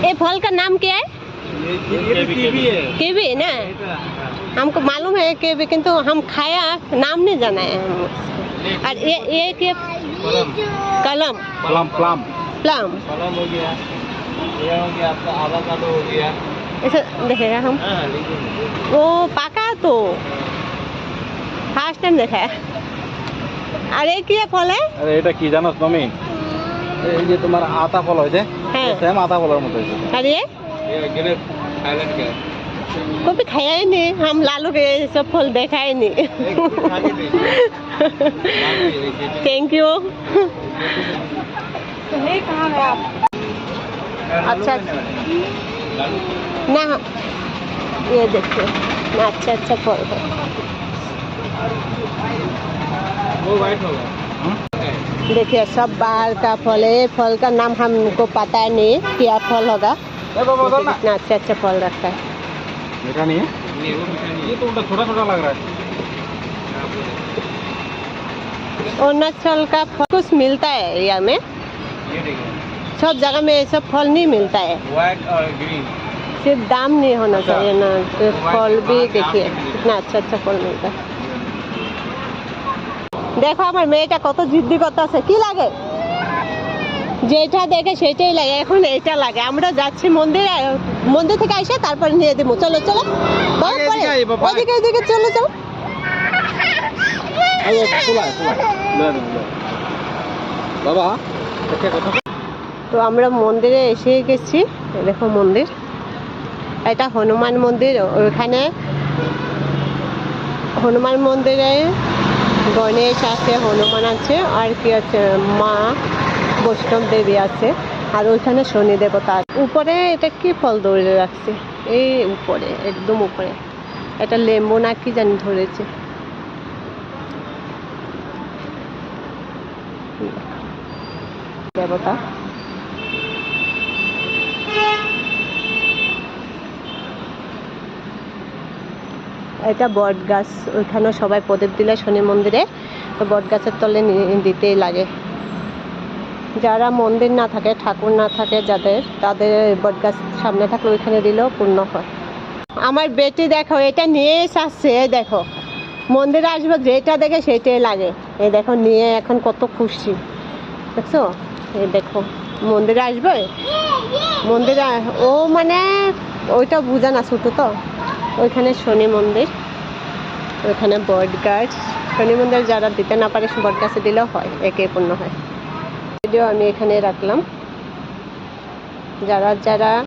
ये फल का नाम क्या है? कीवी है। कीवी ना? हमको मालूम है कीवी, किंतु हम खाया नाम नहीं जाना है। और ये क्या? कलम। प्लम प्लम प्लम प्लम हो गया, ये हो गया आपका आवाकाडो हो गया। ऐसा देखेगा हम। हाँ लीजिए। वो पका तो फार्स्ट टाइम देखा है। अरे क्या फल है? আরে এটা কি জানো তুমি? এই যে তোমার আতা ফল হইছে, হ্যাঁ। সেম আতা ফলের মতো হইছে। और ये গ্রেপ থাইল্যান্ড का कभी खाया ही नहीं। हम लालू के ये सब फल देखा ही नहीं। Thank you. कहाँ है आप? अच्छा ना, ये देखिए ना, अच्छा अच्छा फल है। वो वाइट होगा। देखिए सब बाहर का फल है। फल का नाम हमको पता है नहीं, क्या फल होगा। इतना अच्छा अच्छा फल रखा है। मीठा नहीं है? नहीं वो मीठा नहीं है, ये तो उल्टा छोटा छोटा लग रहा है। अरुणाचल का फल कुछ मिलता है एरिया में, ये देखिए सब जगह में ये सब फल नहीं मिलता है। व्हाइट और ग्रीन। सिर्फ दाम नहीं होना चाहिए ना, तो फल भी देखिए कितना अच्छा अच्छा फल मिलता है। देखो আমার মেয়েটা কত জিদ্দি করতেছে, কি লাগে যেটা দেখে সেটাই লাগে। এখন এটা লাগে। আমরা যাচ্ছি মন্দিরে, মন্দির থেকে এসে তারপর নিয়ে দেবো। চলো চলো বাবা, পরে ওদিকে ওদিকে চলো চলো। আরে ফুলায় ফুলায় বাবা দেখে কথা। তো আমরা মন্দিরে এসে গেছি। দেখো মন্দির, এটা হনুমান মন্দির। ওইখানে হনুমান মন্দিরে গণেশ আছে, হনুমান আছে, আর কি আছে, মা বৈষ্ণব দেবী আছে, আর ওইখানে শনি দেবতা। উপরে এটা কি ফল ধরে রাখছে? এই উপরে, একদম উপরে এটা লেম্বু না কি জানি ধরেছে। দেবতা এটা বট গাছ। ওইখানেও সবাই প্রদীপ দিলে শনি মন্দিরে, তো বট গাছের তলে দিতেই লাগে। যারা মন্দির না থাকে, ঠাকুর না থাকে যাদের, তাদের বট গাছ সামনে থাকলে ওইখানে দিলেও পূর্ণ হয়। আমার বেটি দেখো এটা নিয়ে আসছে। দেখো মন্দিরে আসবো, যেটা দেখে সেটাই লাগে। এই দেখো নিয়ে এখন কত খুশি, দেখছো? এই দেখো মন্দিরে আসবে, মন্দিরে ও মানে ওইটা বুঝা না, ছোটো তো। ওইখানে শনি মন্দির, ওইখানে বট গাছ। শনি মন্দির যারা দিতে না পারে বট গাছে দিলেও হয়, একে পূর্ণ হয়। ভিডিও আমি এখানে রাখলাম। যারা যারা